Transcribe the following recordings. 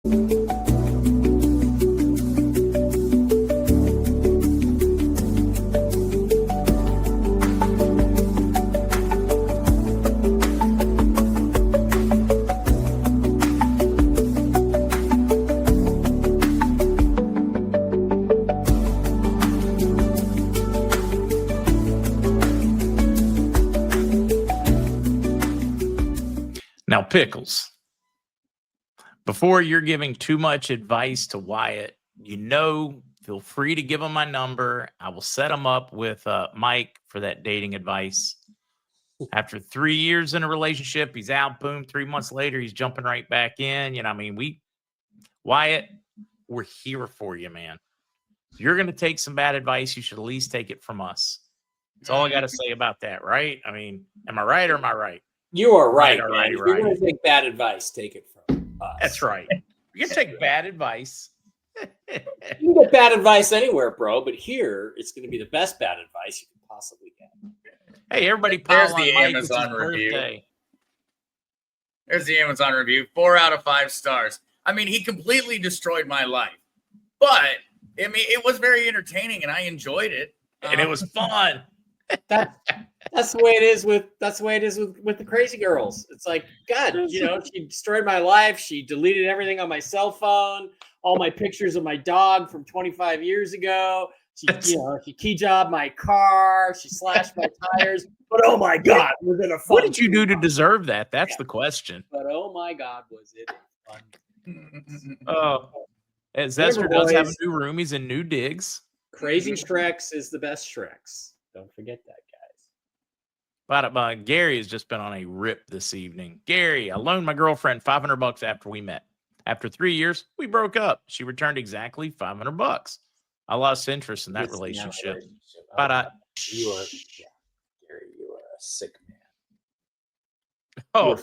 Now, Pickles, before you're giving too much advice to Wyatt, feel free to give him my number. I will set him up with Mike for that dating advice. After 3 years in a relationship, he's out. Boom. 3 months later, he's jumping right back in. Wyatt, we're here for you, man. If you're going to take some bad advice, you should at least take it from us. That's all I got to say about that, right? I mean, am I right or am I right? You are right. Right. If you're going to take bad advice, take it from us. That's right. You can take bad advice. You can get bad advice anywhere, bro. But here, it's going to be the best bad advice you can possibly get. Hey, everybody, there's pile on the Mike. Amazon review. Birthday. There's the Amazon review. 4 out of 5 stars. I mean, he completely destroyed my life, but I mean, it was very entertaining, and I enjoyed it, and it was fun. That's the way it is with the crazy girls. It's like, God, she destroyed my life. She deleted everything on my cell phone, all my pictures of my dog from 25 years ago. She key jobbed my car. She slashed my tires. But oh my God, was it a fun? What did you do to deserve that? That's the question. But oh my God, was it fun? Zester does have a new room. He's in new digs. Crazy Shreks is the best Shreks. Don't forget that, guys. But Gary has just been on a rip this evening. Gary, I loaned my girlfriend $500 after we met. After 3 years, we broke up. She returned exactly $500. I lost interest in that relationship. But Gary, you are a sick man. Oh,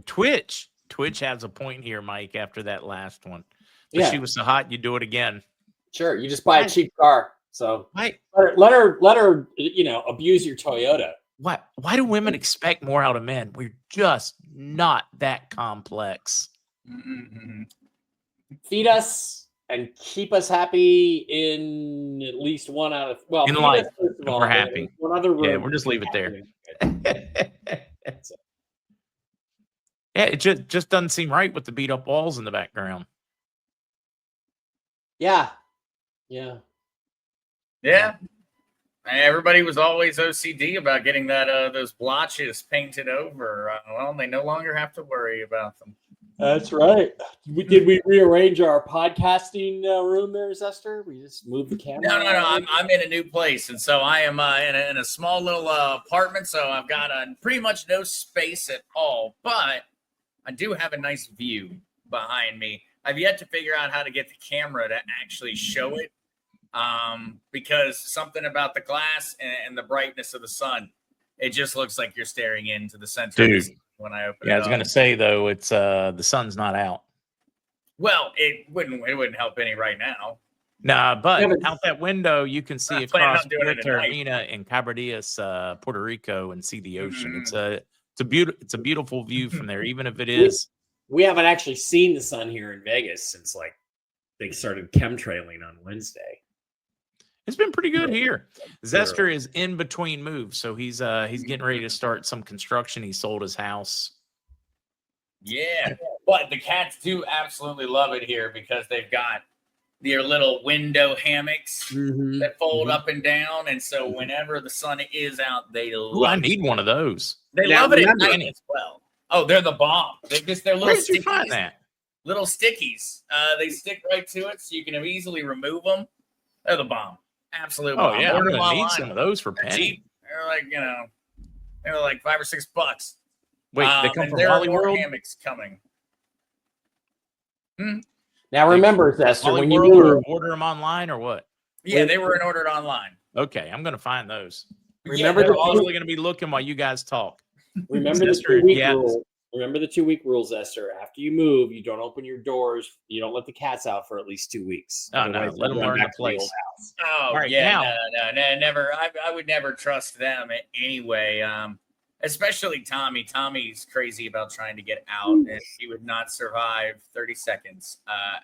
Twitch has a point here, Mike. After that last one, if she was so hot, you do it again. Sure, you just buy a cheap car. So Mike, let her abuse your Toyota. Why do women expect more out of men? We're just not that complex. Mm-hmm. Feed us and keep us happy in at least one out of in life. We're happy. One other room. Yeah, we'll just leave it there. Yeah, it just doesn't seem right with the beat up walls in the background. Yeah. Everybody was always OCD about getting that those blotches painted over. Well, they no longer have to worry about them. That's right. Did we rearrange our podcasting room there, Zester? We just moved the camera. No. I'm in a new place, and so I am in a small little apartment. So I've got pretty much no space at all, but I do have a nice view behind me. I've yet to figure out how to get the camera to actually show it, because something about the glass and the brightness of the sun, it just looks like you're staring into the center. Dude. When I open it I was going to say, though, it's the sun's not out. Well, it wouldn't help any right now. Nah, but out that window, you can see across Puerto Arena in Cabrillas, Puerto Rico, and see the ocean. Mm-hmm. It's a beautiful view from there, even if it is. We haven't actually seen the sun here in Vegas since they started chemtrailing on Wednesday. It's been pretty good here. Zester is in between moves, so he's getting ready to start some construction. He sold his house. Yeah, but the cats do absolutely love it here because they've got their little window hammocks that fold up and down, and so whenever the sun is out, they love it. I need one of those. They love it at night as well. Oh, they're the bomb. They're little Where did you find that? Little stickies. They stick right to it, so you can easily remove them. They're the bomb. Absolute bomb. Oh yeah, I'm gonna need some of those for penny. They're like $5 or $6. Wait, they come from there Hollywood? are more hammocks coming. Now remember, Zester, when you order them online or what? Yeah, they were ordered online. Okay, I'm gonna find those. Remember, they're also gonna be looking while you guys talk. Remember the 2-week rule. Remember the 2-week rule, Zester. After you move, you don't open your doors. You don't let the cats out for at least 2 weeks. Oh, no, let them learn the place. Oh, right, yeah, no, never. I would never trust them anyway. especially Tommy. Tommy's crazy about trying to get out, and he would not survive 30 seconds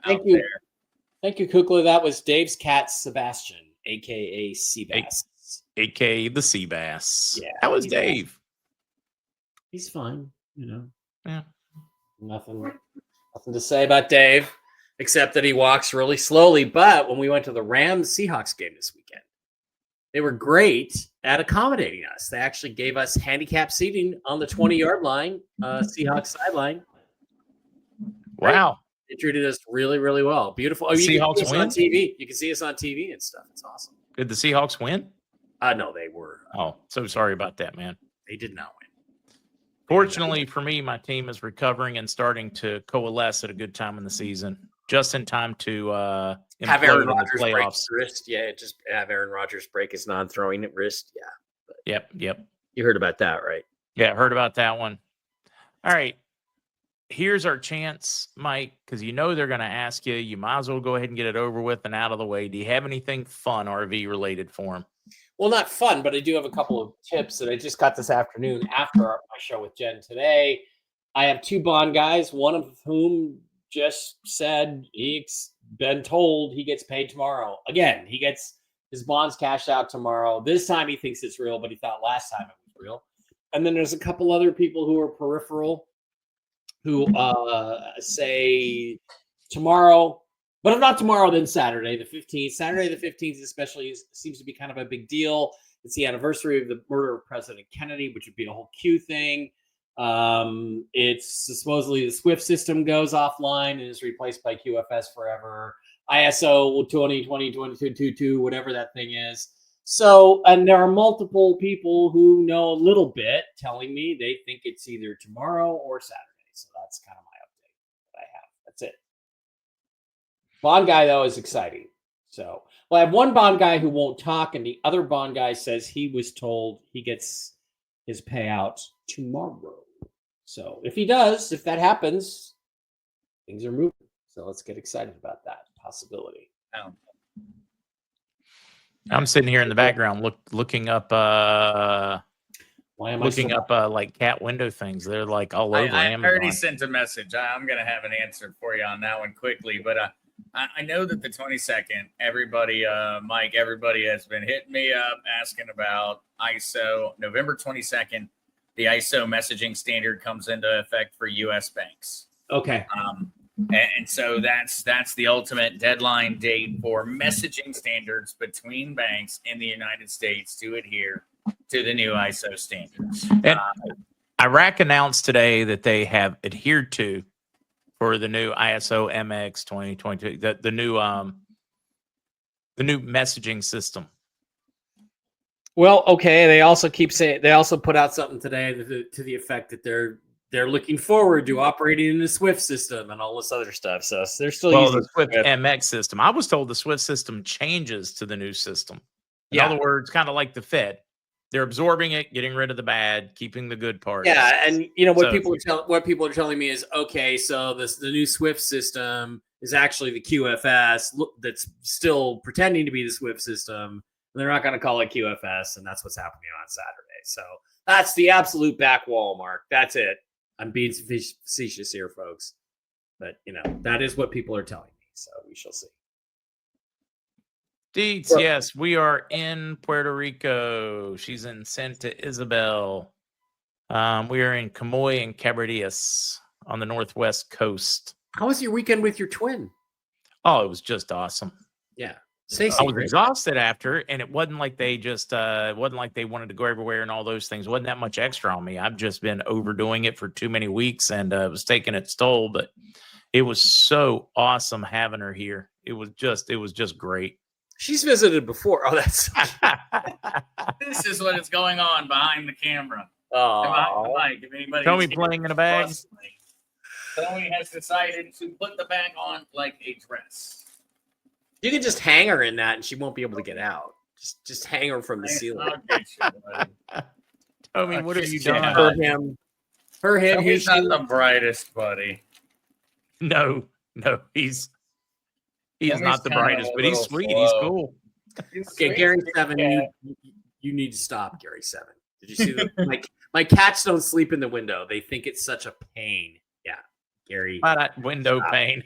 out there. Thank you, Kukla. That was Dave's cat, Sebastian, a.k.a. Seabass. A.k.a. the sea bass. Yeah, How was Dave? He's fine, you know. Yeah. Nothing to say about Dave, except that he walks really slowly. But when we went to the Rams-Seahawks game this weekend, they were great at accommodating us. They actually gave us handicap seating on the 20-yard line, Seahawks sideline. Wow. They treated us really, really well. Beautiful. Oh, you can see us on TV. You can see us on TV and stuff. It's awesome. Did the Seahawks win? No, they were. Oh, so sorry about that, man. They did not win. Fortunately for me, my team is recovering and starting to coalesce at a good time in the season, just in time to have Aaron Rodgers break his wrist. Yeah, just have Aaron Rodgers break his non-throwing wrist. Yeah. Yep. You heard about that, right? Yeah, heard about that one. All right. Here's our chance, Mike, because you know they're going to ask you. You might as well go ahead and get it over with and out of the way. Do you have anything fun RV related for him? Well, not fun, but I do have a couple of tips that I just got this afternoon after my show with Jen today. I have 2 bond guys, one of whom just said he's been told he gets paid tomorrow. Again, he gets his bonds cashed out tomorrow. This time he thinks it's real, but he thought last time it was real. And then there's a couple other people who are peripheral who say tomorrow, but if not tomorrow, then Saturday the 15th. Saturday the 15th especially seems to be kind of a big deal. It's the anniversary of the murder of President Kennedy, which would be a whole Q thing. It's supposedly the Swift system goes offline and is replaced by QFS forever. ISO 2020-2222, whatever that thing is. So, and there are multiple people who know a little bit telling me they think it's either tomorrow or Saturday. So that's kind of my update that I have. That's it. Bond guy, though, is exciting. So, well, I have one bond guy who won't talk, and the other bond guy says he was told he gets his payout tomorrow. So if he does, if that happens, things are moving. So let's get excited about that possibility. I'm sitting here in the background looking up like cat window things. They're like all over Amazon. I already sent a message. I'm going to have an answer for you on that one quickly, but I know that the 22nd, everybody, Mike, everybody has been hitting me up asking about ISO. November 22nd, the ISO messaging standard comes into effect for U.S. banks. Okay. And so that's the ultimate deadline date for messaging standards between banks in the United States to adhere to the new ISO standards. And Iraq announced today that they have adhered to for the new ISO MX 2022, the new messaging system. Well, okay. They also keep saying they also put out something today to the effect that they're looking forward to operating in the Swift system and all this other stuff. So they're still using the Swift MX system. I was told the Swift system changes to the new system. In other words, kind of like the Fed. They're absorbing it, getting rid of the bad, keeping the good parts. Yeah, and you know what people are telling me is okay. So the new Swift system is actually the QFS that's still pretending to be the Swift system. And they're not going to call it QFS, and that's what's happening on Saturday. So that's the absolute back wall, Mark. That's it. I'm being facetious here, folks, but you know that is what people are telling me. So we shall see. Deets, yes, we are in Puerto Rico. She's in Santa Isabel. We are in Camoy and Cabrillas on the northwest coast. How was your weekend with your twin? Oh, it was just awesome. Yeah. I was exhausted after, and it wasn't like they wanted to go everywhere and all those things. It wasn't that much extra on me. I've just been overdoing it for too many weeks, and it was taking its toll. But it was so awesome having her here. It was just great. She's visited before. Oh, that's this is what is going on behind the camera. Oh, if anybody Tell me playing in a bag. Tony has decided to put the bag on like a dress. You can just hang her in that, and she won't be able to get out. Just hang her from the ceiling. Tommy, what have you done? For him, he's not the brightest, buddy. No, he's not the brightest, but he's sweet. Slow. He's cool. Okay, Gary 7, you need to stop, Gary 7. Did you see My cats don't sleep in the window. They think it's such a pain. Yeah, Gary. That window Stop. pane.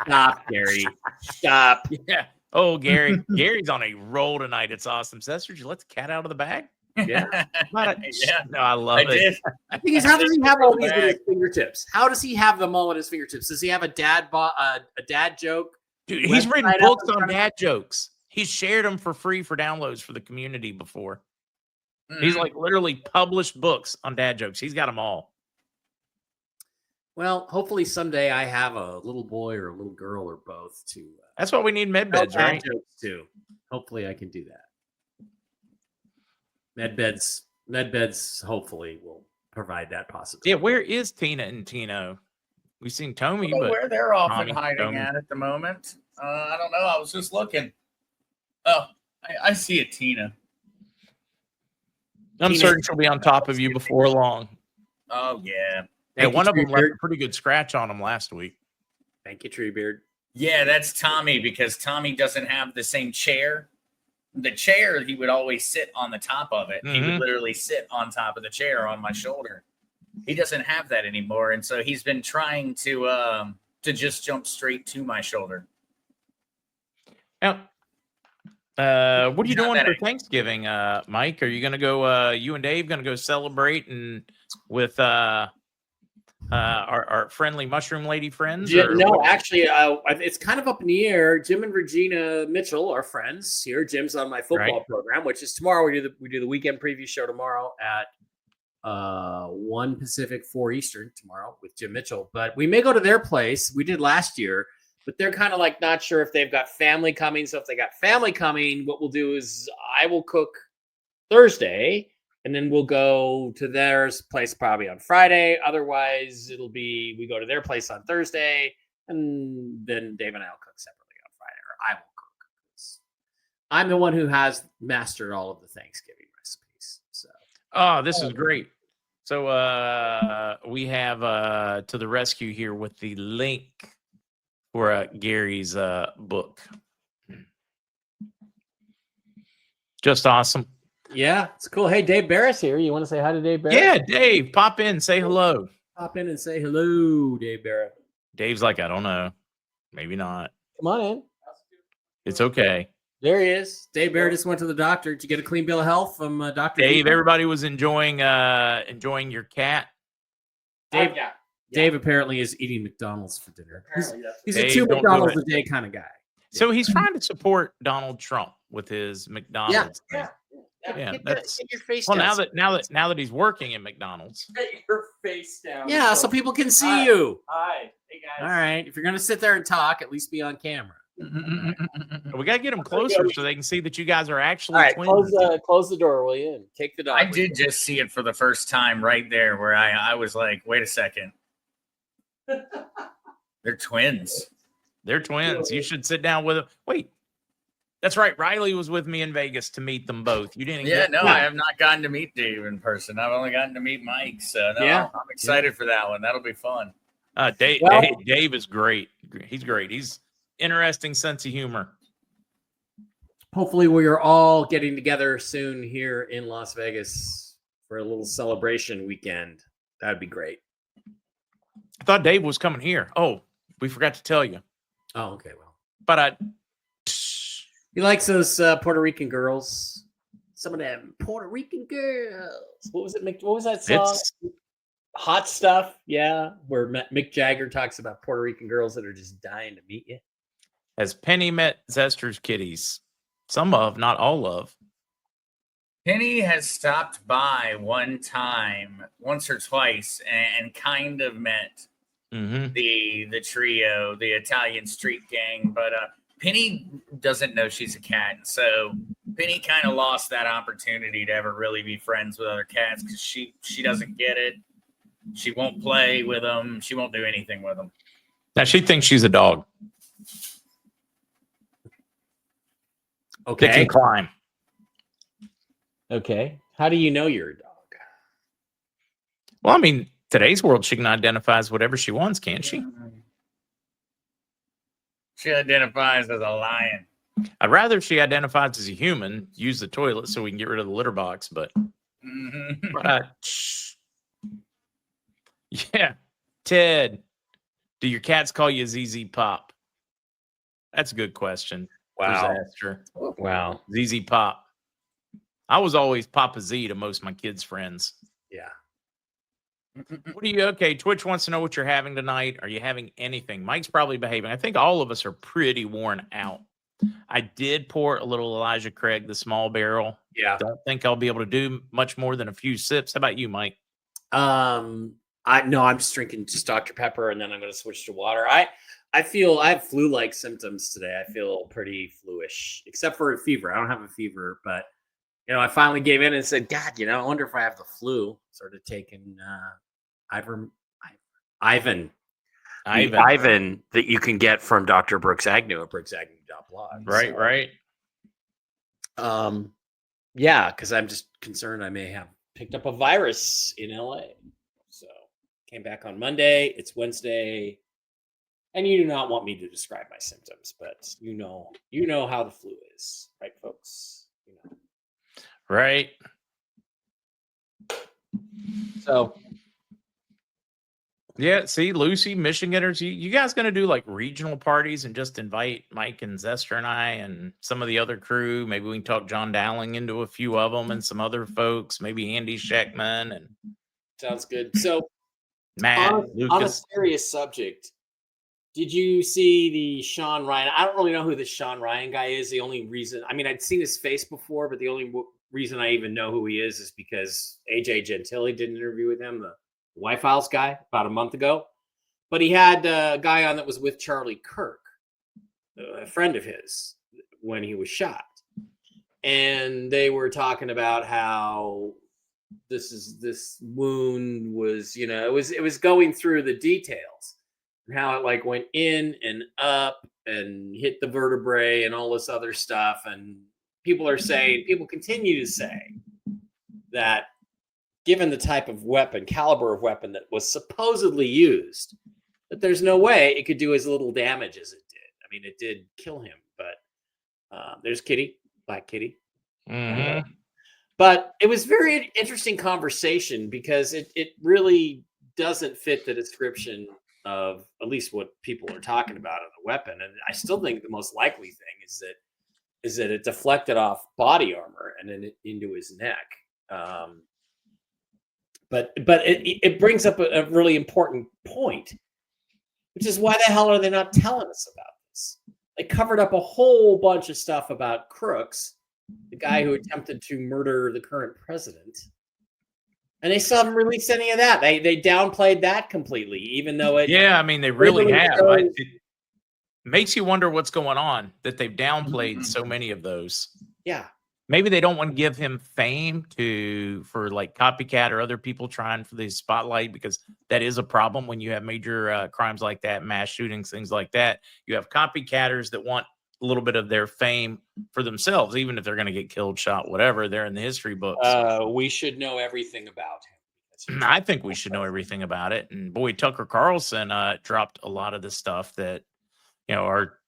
Stop, Gary. Stop. Yeah. Oh, Gary. Gary's on a roll tonight. It's awesome. Zester, did you let the cat out of the bag? Yeah. Yeah, No, I love I it. did. The thing is, how does he have all these at his Back. fingertips? How does he have them all at his fingertips? Does he have a dad joke? Dude, he's written website up books in on front of dad jokes. He's shared them for free for downloads for the community before. He's Mhm. like literally published books on dad jokes. He's got them all. Well, hopefully someday I have a little boy or a little girl or both to That's what we need med tell beds, dad right? jokes to. Hopefully I can do that. Med beds hopefully will provide that possibility. Yeah, where is Tina and Tino? We've seen Tommy, I don't know but where they're often Tommy, hiding Tommy. at the moment. I don't know. I was just looking. Oh, I see a Tina. I'm Tina- certain she'll be on top of you before long. Oh yeah, Yeah, Thank you, one of them left Treebeard. a pretty good scratch on him last week. Thank you, Treebeard. yeah. That's Tommy because Tommy doesn't have the same chair. The chair, he would always sit on the top of it. He would Mhm. literally sit on top of the chair on my shoulder. He doesn't have that anymore, and so he's been trying to just jump straight to my shoulder. Now, what are you Not doing that for angry. Thanksgiving, Mike? Are you going to go? You and Dave going to go celebrate and with our friendly mushroom lady friends? or No, what? actually, it's kind of up in the air. Jim and Regina Mitchell are friends here. Jim's on my football Right. program, which is tomorrow. We do the weekend preview show tomorrow at 1 Pacific, 4 Eastern tomorrow with Jim Mitchell. But we may go to their place. We did last year, but they're kind of like not sure if they've got family coming. So if they got family coming, what we'll do is I will cook Thursday, and then we'll go to their place probably on Friday. Otherwise, it'll be we go to their place on Thursday, and then Dave and I will cook separately on Friday, or I will cook. 'Cause I'm the one who has mastered all of the Thanksgiving recipes. So Oh, this is great. So we have to the rescue here with the link for Gary's book. Just awesome. yeah, it's cool. Hey, Dave Barris here. You want to say hi to Dave Barris? Yeah, Dave, pop in, say hello. Pop in and say hello, Dave Barris. Dave's like, I don't know. Maybe not. Come on in. It's okay. There he is. Dave Barris just went to the doctor. Did you get a clean bill of health from Dr. Dave, Vico? everybody was enjoying your cat. Dave, Yeah. Dave apparently is eating McDonald's for dinner. He's a Dave, 2 don't do McDonald's it. a day kind of guy. So he's trying to support Donald Trump with his McDonald's. thing. Yeah. Yeah, Get that's your face well. down. Now that he's working at McDonald's. Get your face down. Yeah, so people can see Hi. you. Hi. Hey guys. All right. If you're gonna sit there and talk, at least be on camera. We gotta get them closer so they can see that you guys are actually All right, twins. close the door, will you? And take the dog. I with did you. just see it for the first time right there, where I was like, wait a second, they're twins. They're twins. You should sit down with them. Wait, that's right. Riley was with me in Vegas to meet them both. You didn't. Yeah, get no, that. I have not gotten to meet Dave in person. I've only gotten to meet Mike, so no, Yeah. I'm excited for that one. That'll be fun. Dave, Well- Dave is great. He's great. He's interesting sense of humor. Hopefully, we are all getting together soon here in Las Vegas for a little celebration weekend. That'd be great. I thought Dave was coming here. Oh, we forgot to tell you. Oh, okay. Well, But he likes those Puerto Rican girls. Some of them Puerto Rican girls. What was it? What was that song? it's Hot Stuff. Yeah, where Mick Jagger talks about Puerto Rican girls that are just dying to meet you. as Penny met Zester's kitties. Some of, not all of. Penny has stopped by once or twice, and kind of met Mm-hmm. the trio, the Italian street gang, but Penny doesn't know she's a cat, so Penny kind of lost that opportunity to ever really be friends with other cats because she doesn't get it. She won't play with them. She won't do anything with them. Now she thinks she's a dog. That Okay. can climb. Okay. How do you know you're a dog? Well, I mean, today's world, she can identify as whatever she wants, can't she? She identifies as a lion. I'd rather she identifies as a human, use the toilet so we can get rid of the litter box, but Mhm. Yeah. Ted, do your cats call you ZZ Pop? That's a good question. Wow. For Zester. Wow. ZZ Pop. I was always Papa Z to most of my kids' friends. Yeah. What are you okay? Twitch wants to know what you're having tonight. Are you having anything? Mike's probably behaving. I think all of us are pretty worn out. I did pour a little Elijah Craig, the small barrel. Yeah. Don't think I'll be able to do much more than a few sips. How about you, Mike? I'm just drinking just Dr. Pepper, and then I'm going to switch to water. I have flu-like symptoms today. I feel pretty fluish, except for a fever. I don't have a fever, but I finally gave in and said, God, I wonder if I have the flu. Started taking Ivan that you can get from Dr. Brooks Agnew at brooksagnew.blog. Right. Yeah, because I'm just concerned I may have picked up a virus in LA. So came back on Monday. It's Wednesday. And you do not want me to describe my symptoms, but you know how the flu is, right, folks? Right. So yeah, see, Lucy, Michiganders, you guys gonna do like regional parties and just invite Mike and Zester and I and some of the other crew? Maybe we can talk John Dowling into a few of them and some other folks, maybe Andy Scheckman and sounds good. So Matt, on a Lucas. serious subject, did you see the Sean Ryan? I don't really know who the Sean Ryan guy is. The only reason, I'd seen his face before, but the only reason I even know who he is because AJ Gentili did an interview with him, the White Files guy, about a month ago. But he had a guy on that was with Charlie Kirk, a friend of his, when he was shot. And they were talking about how this wound was, it was going through the details and how it like went in and up and hit the vertebrae and all this other stuff. And people continue to say that given the type of caliber of weapon that was supposedly used, that there's no way it could do as little damage as it did. I mean, it did kill him, but there's Kitty, Black Kitty. Mm-hmm. But it was very interesting conversation because it really doesn't fit the description of at least what people are talking about of the weapon. And I still think the most likely thing is that it deflected off body armor and then into his neck. But it brings up a really important point, which is why the hell are they not telling us about this? They covered up a whole bunch of stuff about Crooks, the guy who attempted to murder the current president, and they still haven't released any of that. They downplayed that completely, even though it. Yeah, I mean they really have. It makes you wonder what's going on that they've downplayed so many of those. Yeah. Maybe they don't want to give him fame for like copycat or other people trying for the spotlight, because that is a problem when you have major crimes like that, mass shootings, things like that. You have copycatters that want a little bit of their fame for themselves, even if they're going to get killed, shot, whatever. They're in the history books. We should know everything about him. I think we should know everything about it. And boy, Tucker Carlson dropped a lot of the stuff that, our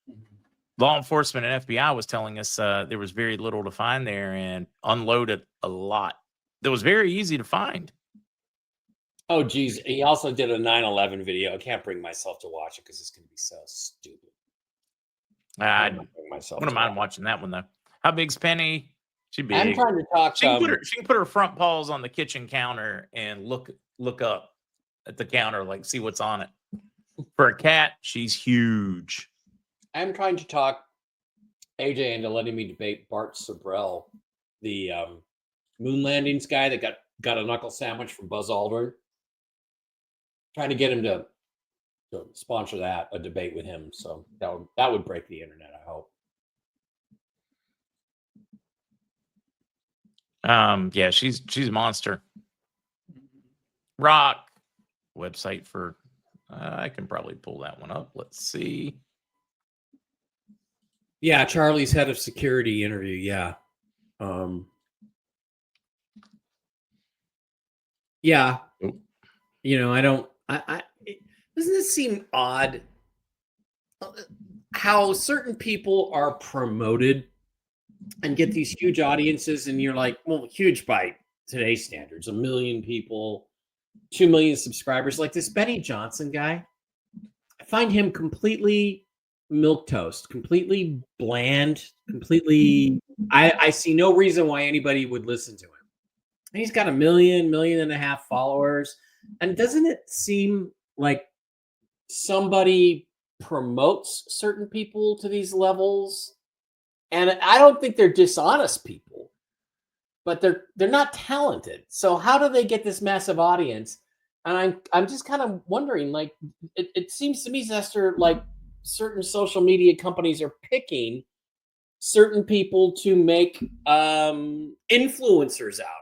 law enforcement and FBI was telling us there was very little to find there, and unloaded a lot that was very easy to find. Oh, geez. He also did a 9/11 video. I can't bring myself to watch it because it's going to be so stupid. I wouldn't mind watching that one, though. How big's Penny? She's big. I'm trying to talk. She can put her front paws on the kitchen counter and look up at the counter, like see what's on it. For a cat, she's huge. I'm trying to talk AJ into letting me debate Bart Sabrell, the moon landings guy that got a knuckle sandwich from Buzz Aldrin. Trying to get him to sponsor a debate with him. So that would break the internet, I hope. Yeah, she's a monster. Rock website for I can probably pull that one up. Let's see. Yeah, Charlie's head of security interview. Yeah. Yeah. Oh. Doesn't it seem odd how certain people are promoted and get these huge audiences, and you're like, well, huge by today's standards, 1 million people, 2 million subscribers. Like this Benny Johnson guy, I find him completely milquetoast, completely bland, completely. I see no reason why anybody would listen to him. And he's got 1 million, 1.5 million followers. And doesn't it seem like somebody promotes certain people to these levels? And I don't think they're dishonest people, but they're not talented. So how do they get this massive audience? And I'm just kind of wondering, like, it seems to me, Zester, like certain social media companies are picking certain people to make influencers out of.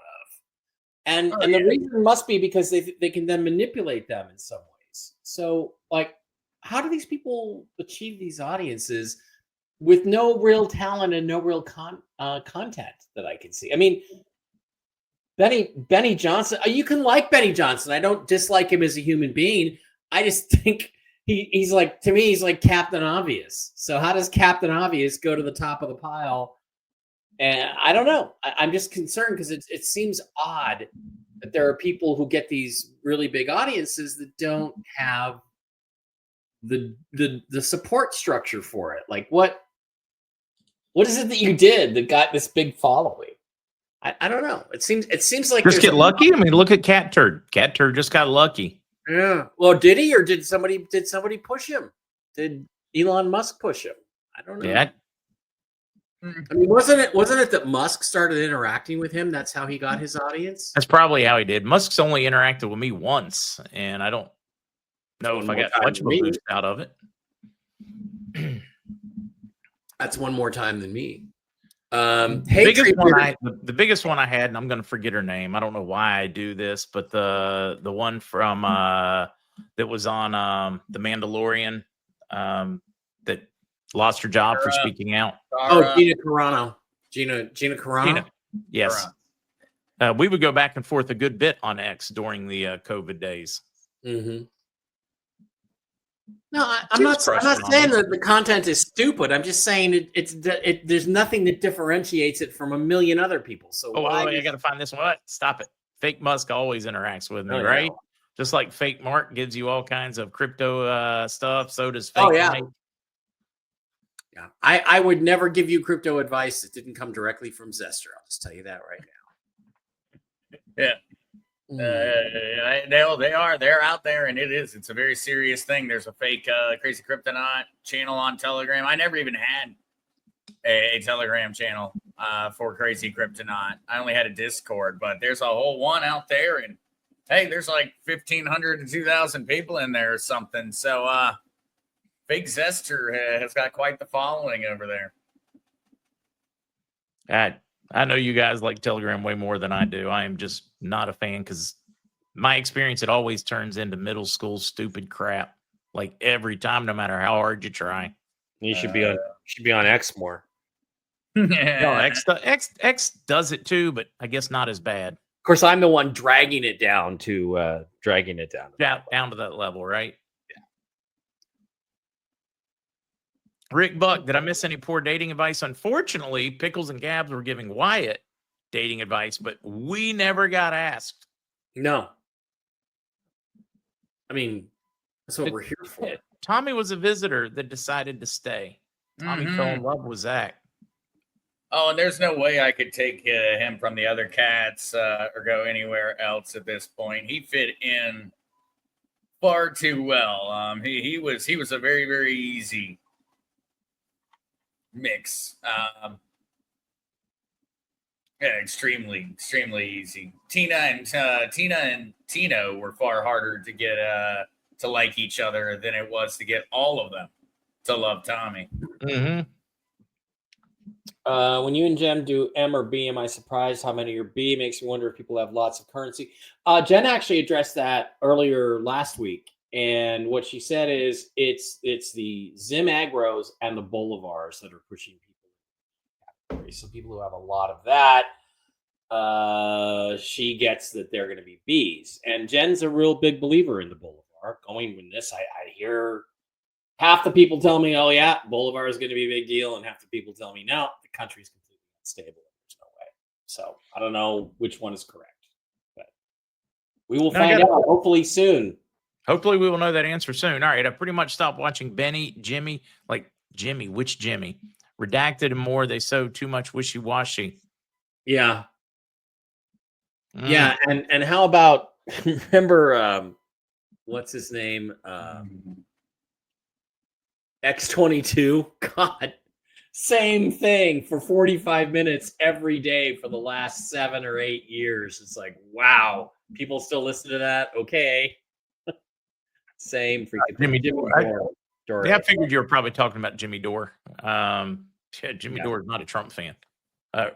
And the reason must be because they can then manipulate them in some ways. So, like, how do these people achieve these audiences with no real talent and no real content that I can see? I mean, Benny Johnson, you can like Benny Johnson. I don't dislike him as a human being. I just think he's like, to me, he's like Captain Obvious. So how does Captain Obvious go to the top of the pile? And I don't know. I'm just concerned because it seems odd that there are people who get these really big audiences that don't have the support structure for it. Like what is it that you did that got this big following? I don't know. It seems like just get lucky. I mean, look at Cat Turd. Cat Turd just got lucky. Yeah. Well, did he, or did somebody push him? Did Elon Musk push him? I don't know. Yeah. I mean, wasn't it that Musk started interacting with him? That's how he got his audience. That's probably how he did. Musk's only interacted with me once, and I don't know if I got much of a boost out of it. That's one more time than me. The biggest one I had, and I'm going to forget her name. I don't know why I do this, but the one from that was on The Mandalorian that lost her job for speaking out. Gina Carano. Gina Carano. Yes. We would go back and forth a good bit on X during the COVID days. Mm-hmm. No, I'm not saying that the content is stupid. I'm just saying there's nothing that differentiates it from 1 million other people. So I got to find this one. What? Stop it. Fake Musk always interacts with me, right? No. Just like fake Mark gives you all kinds of crypto stuff. So does fake Mike. Yeah, I would never give you crypto advice that didn't come directly from Zester. I'll just tell you that right now. Yeah. They're out there, and it's a very serious thing. There's a fake Crazy Kryptonite channel on Telegram. I never even had a Telegram channel for Crazy Kryptonite. I only had a Discord, but there's a whole one out there, and hey, there's like 1,500 to 2,000 people in there or something. So fake Zester has got quite the following over there. I know you guys like Telegram way more than I do. I am just not a fan because my experience, it always turns into middle school stupid crap. Like every time, no matter how hard you try. You should be on X more. No, X does it too, but I guess not as bad. Of course, I'm the one dragging it down to down to that level, right? Rick Buck, did I miss any poor dating advice? Unfortunately, Pickles and Gabs were giving Wyatt dating advice, but we never got asked. No. I mean, that's what we're here for. Tommy was a visitor that decided to stay. Tommy fell in love with Zach. Oh, and there's no way I could take him from the other cats or go anywhere else at this point. He fit in far too well. He was a very, very easy mix. Extremely easy. Tina and Tino were far harder to get to like each other than it was to get all of them to love Tommy. Mm-hmm. When you and Jem do M or B, am I surprised how many are B? Makes me wonder if people have lots of currency. Jen actually addressed that earlier last week. And what she said is it's the Zim Agros and the Bolivars that are pushing people. So people who have a lot of that, she gets that they're going to be Bs. And Jen's a real big believer in the Bolivar. Going with this, I hear half the people tell me, oh yeah, Bolivar is going to be a big deal. And half the people tell me, no, the country's completely unstable. There's no way. So I don't know which one is correct. We will No, I find got- out hopefully soon. Hopefully, we will know that answer soon. All right, I pretty much stopped watching Benny, Jimmy, like Jimmy, which Jimmy? Redacted and more. They sow too much wishy-washy. Yeah. Mm. Yeah, and how about remember what's his name? X22. God. Same thing for 45 minutes every day for the last 7 or 8 years. It's like, wow, people still listen to that. Okay. Same freaking Jimmy thing. Dore. Dore. Yeah, I figured you were probably talking about Jimmy Dore. Yeah, Jimmy Yeah. Dore is not a Trump fan. Yeah.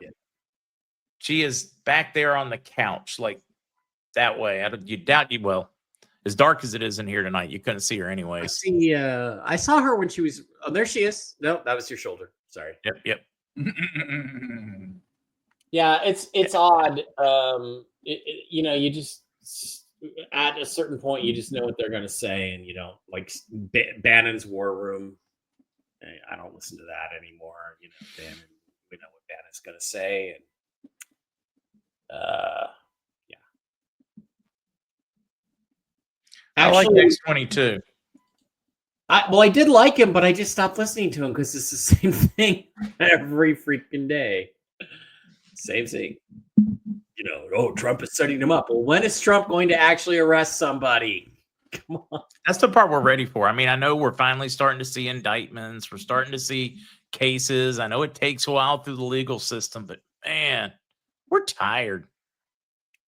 She is back there on the couch, like that way. You doubt you. Well, as dark as it is in here tonight, you couldn't see her I anyways. see. I saw her when she was. Oh, there she is. No, that was your shoulder. Sorry. Yep. Yeah, it's odd. You just at a certain point, you just know what they're going to say, and you don't like Bannon's War Room. I don't listen to that anymore. Bannon. We know what Bannon's going to say, and yeah. I like Actually, X22. I did like him, but I just stopped listening to him because it's the same thing every freaking day. Same thing. Trump is setting him up. Well, when is Trump going to actually arrest somebody? Come on. That's the part we're ready for. I mean, I know we're finally starting to see indictments. We're starting to see cases. I know it takes a while through the legal system, but man, we're tired.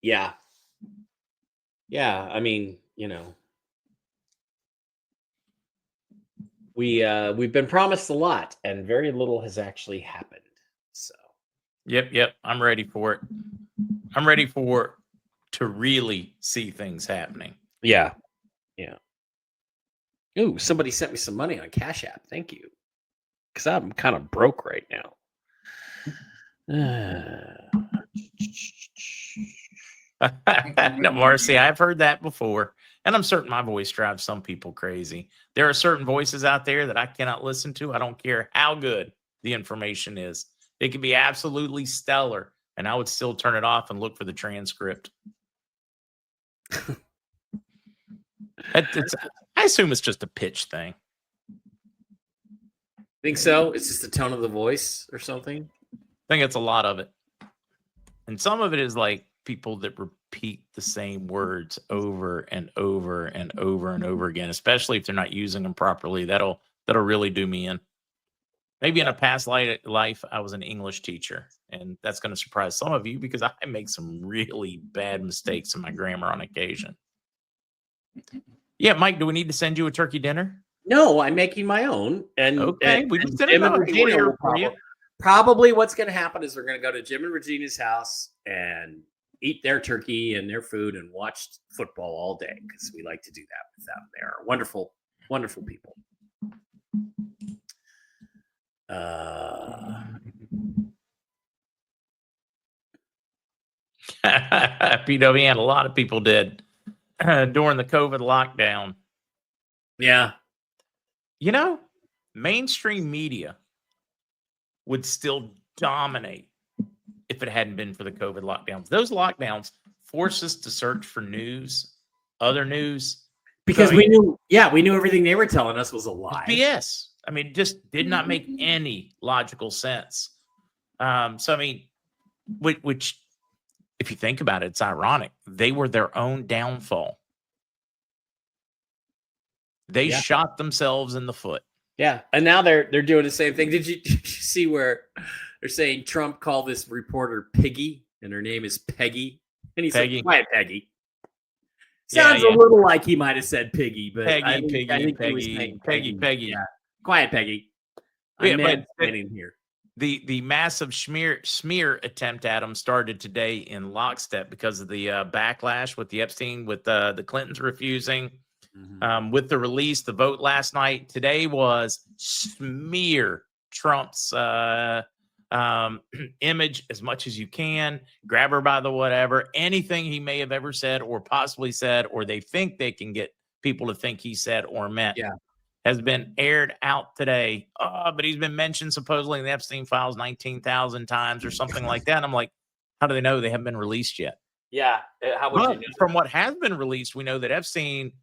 Yeah. Yeah. I mean, we've been promised a lot, and very little has actually happened. So. Yep. I'm ready for it. I'm ready to really see things happening. Yeah. Ooh, somebody sent me some money on Cash App. Thank you. Because I'm kind of broke right now. No, Marcy, I've heard that before. And I'm certain my voice drives some people crazy. There are certain voices out there that I cannot listen to. I don't care how good the information is. It could be absolutely stellar, and I would still turn it off and look for the transcript. I assume it's just a pitch thing. Think so? It's just the tone of the voice or something? I think it's a lot of it. And some of it is like people that repeat the same words over and over and over and over again, especially if they're not using them properly. That'll really do me in. Maybe in a past life, I was an English teacher, and that's going to surprise some of you because I make some really bad mistakes in my grammar on occasion. Yeah, Mike, do we need to send you a turkey dinner? No, I'm making my own. And okay, and, we and just didn't Jim know and if you were Regina here will for you. probably what's going to happen is we're going to go to Jim and Regina's house and eat their turkey and their food and watch football all day because we like to do that with them. They're wonderful, wonderful people. PW, and a lot of people did during the COVID lockdown. Yeah. Mainstream media would still dominate if it hadn't been for the COVID lockdowns. Those lockdowns forced us to search for news, other news. Because we knew everything they were telling us was a lie. BS. I mean, it just did not make any logical sense. Which, if you think about it, it's ironic. They were their own downfall. They shot themselves in the foot. Yeah, and now they're doing the same thing. Did you see where they're saying Trump called this reporter Piggy, and her name is Peggy, and he said, "Quiet, Peggy." Sounds a little like he might have said Piggy, but I think he was saying Peggy. Yeah, quiet, Peggy. I'm in here. The massive smear attempt at him started today in lockstep because of the backlash with the Epstein, with the Clintons refusing. With the release, the vote last night. Today was smear Trump's image as much as you can. Grab her by the whatever. Anything he may have ever said or possibly said, or they think they can get people to think he said or meant, has been aired out today. But he's been mentioned supposedly in the Epstein files 19,000 times or something like that. And I'm like, how do they know they haven't been released yet? Yeah. How would you But know? from what has been released, we know that Epstein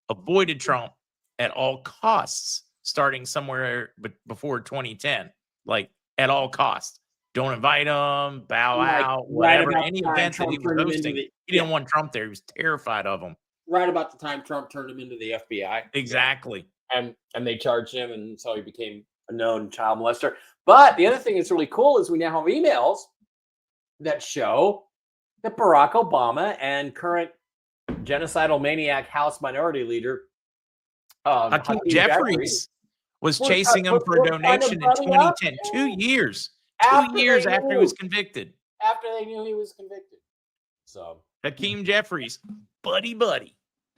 avoided Trump at all costs, starting somewhere before 2010, like at all costs. Don't invite him, bow Like, out, right whatever. about Any the time events that he Trump was turned him into hosting, the he didn't want Trump there. He was terrified of him. right about the time Trump turned him into the FBI. Exactly. And they charged him, and so he became a known child molester. But the other thing that's really cool is we now have emails that show that Barack Obama and current genocidal maniac House Minority Leader Hakeem Hakeem Jeffries was We're chasing him for a we're kind of donation in buddy up, 2010. yeah. 2 years. After 2 years they after he knew. was convicted. after they knew he was convicted. So, Hakeem Jeffries, buddy.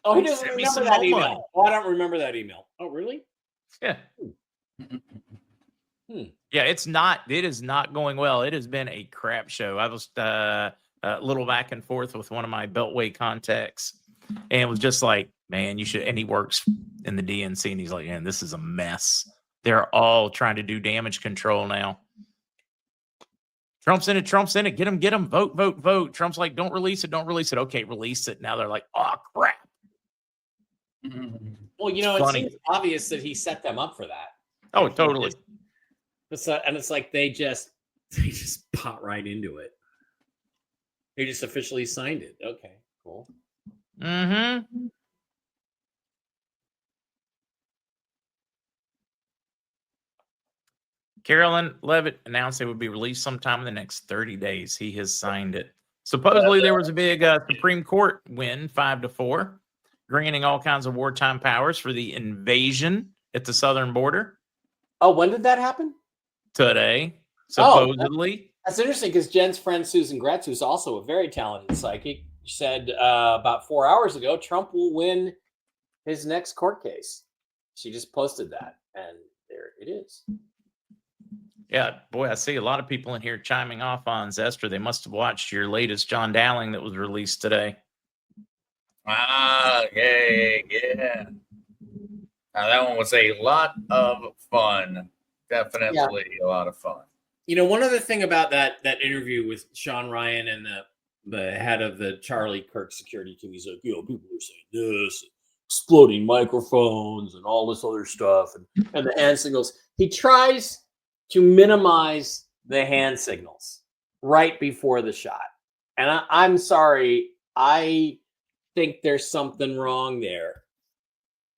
oh, he doesn't Send me remember some that more email. money. Oh, I don't remember that email. Oh, really? Yeah. Hmm. Yeah, it is not going well. It has been a crap show. I was a little back and forth with one of my Beltway contacts, and it was just like, man, you should. And he works in the DNC, and he's like, man, this is a mess. They're all trying to do damage control now. Trump's in it. Get him. Vote. Trump's like, don't release it. Okay, release it. Now they're like, oh, crap. Well, It's it funny. seems obvious that he set them up for that. Oh, totally. And it's like they just pot right into it. They just officially signed it. Okay, cool. Mm-hmm. Carolyn Levitt announced it would be released sometime in the next 30 days. He has signed it. Supposedly, there was a big Supreme Court win, 5-4, granting all kinds of wartime powers for the invasion at the southern border Oh, when did that happen? today, Oh, supposedly. That's interesting because Jen's friend Susan Gretz, who's also a very talented psychic, said about 4 hours ago Trump will win his next court case. She just posted that, and there it is. Yeah, boy, I see a lot of people in here chiming off on Zester. They must have watched your latest John Dowling that was released today. Ah, yeah. That one was a lot of fun. Definitely a lot of fun. One other thing about that interview with Sean Ryan and the head of the Charlie Kirk security team, he's like, people are saying this, exploding microphones and all this other stuff, and the hand signals. He tries to minimize the hand signals right before the shot. And I'm sorry, I think there's something wrong there,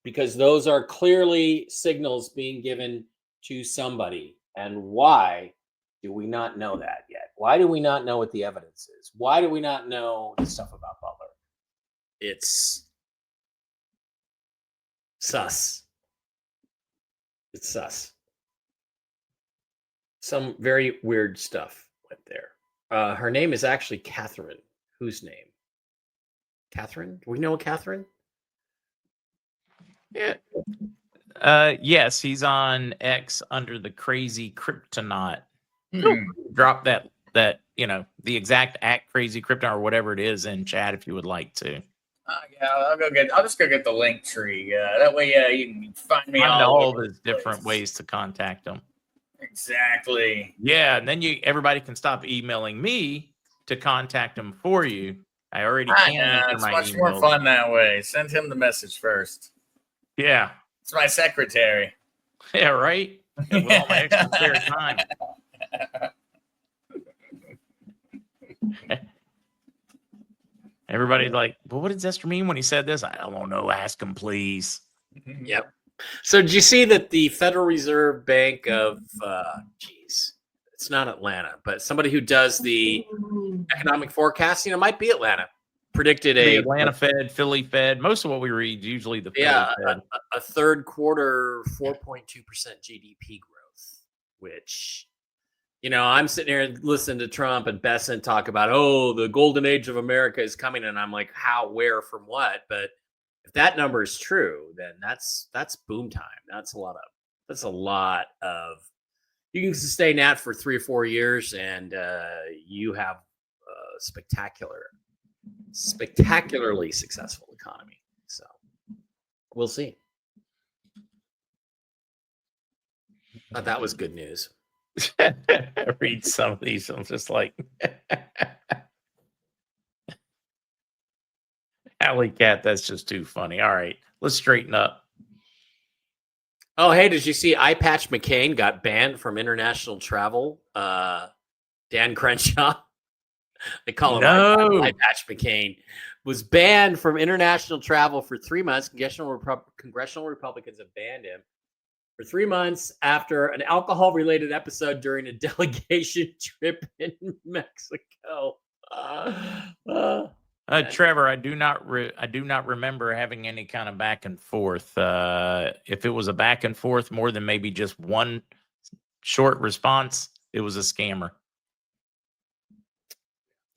because those are clearly signals being given to somebody. And why do we not know that yet? Why do we not know what the evidence is? Why do we not know the stuff about Butler? It's sus. It's sus. Some very weird stuff went there. Her name is actually Catherine. Whose name? Catherine? Do we know a Catherine? Yeah. Yes, he's on X under the crazy kryptonite. Drop that the exact @crazy kryptonite or whatever it is in chat if you would like to. Yeah, I'll just go get the link tree. That way, you can find me Find all all over the the different place. ways to contact them. Exactly. Yeah, and then everybody can stop emailing me to contact them for you. I already I can know, answer it's my much emails. more fun that way. Send him the message first. Yeah. It's my secretary. Yeah, right? And with all my extra spare time. Everybody's like, well, what did Zester mean when he said this? I don't know. Ask him, please. Yep. So did you see that the Federal Reserve Bank of, it's not Atlanta, but somebody who does the economic forecasting, it might be Atlanta, predicted The Atlanta Fed, Philly Fed. Most of what we read, usually the Philly Fed. a third quarter 4.2% GDP growth, which, I'm sitting here and listening to Trump and Besant talk about, the golden age of America is coming. And I'm like, how, where, from what? But if that number is true, then that's boom time. That's a lot of, you can sustain that for 3 or 4 years, and you have a spectacularly successful economy. So we'll see. Thought that was good news. I read some of these. I'm just like, Alley Cat, that's just too funny. All right, let's straighten up. Oh, hey, did you see Eye Patch McCain got banned from international travel? Dan Crenshaw, they call him No. Eye Patch McCain, was banned from international travel for 3 months. Congressional Republicans have banned him for 3 months after an alcohol-related episode during a delegation trip in Mexico. Trevor, I do not remember having any kind of back and forth. If it was a back and forth more than maybe just one short response, it was a scammer.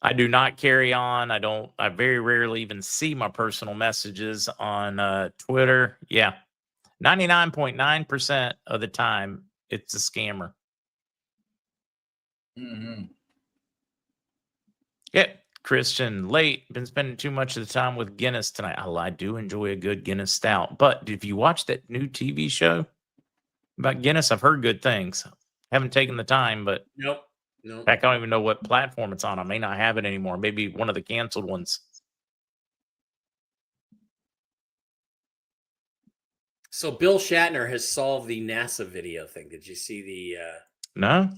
I do not carry on. I very rarely even see my personal messages on Twitter. Yeah. 99.9% of the time, it's a scammer. Mm-hmm. Yeah. Christian, late. Been spending too much of the time with Guinness tonight. I do enjoy a good Guinness stout. But if you watch that new TV show about Guinness, I've heard good things. Haven't taken the time, but Nope. in fact, I don't even know what platform it's on. I may not have it anymore. Maybe one of the canceled ones. So Bill Shatner has solved the NASA video thing. Did you see No?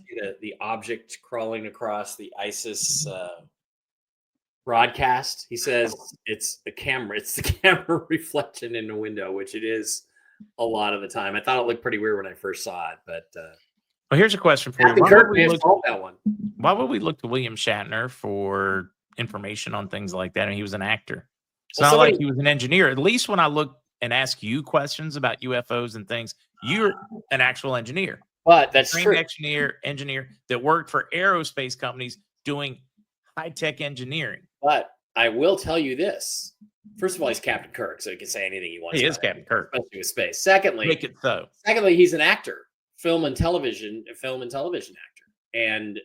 the object crawling across the ISIS broadcast? He says it's the camera. It's the camera reflection in the window, which it is a lot of the time. I thought it looked pretty weird when I first saw it, but Well, here's a question for you. Captain Kirk may have solved that one. Why would we look to William Shatner for information on things like that? And he was an actor. It's not like he was an engineer. At least when I look and ask you questions about UFOs and things, you're an actual engineer. But that's true. Engineer that worked for aerospace companies doing high-tech engineering. But I will tell you this. First of all, he's Captain Kirk, so he can say anything he wants. He is Captain Kirk. Especially with space. Secondly, make it so. Secondly, he's an actor, film and television actor. And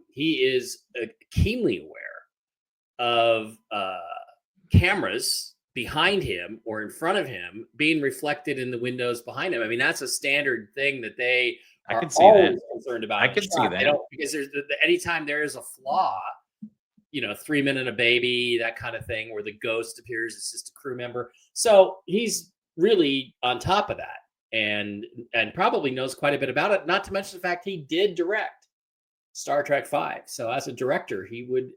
he is keenly aware of cameras behind him or in front of him being reflected in the windows behind him. I mean, that's a standard thing that they are always concerned about. I can see that. Because there's anytime there is a flaw, 3 Men and a Baby, that kind of thing, where the ghost appears, it's just a crew member. So he's really on top of that and probably knows quite a bit about it. Not to mention the fact he did direct Star Trek V. So as a director, he would.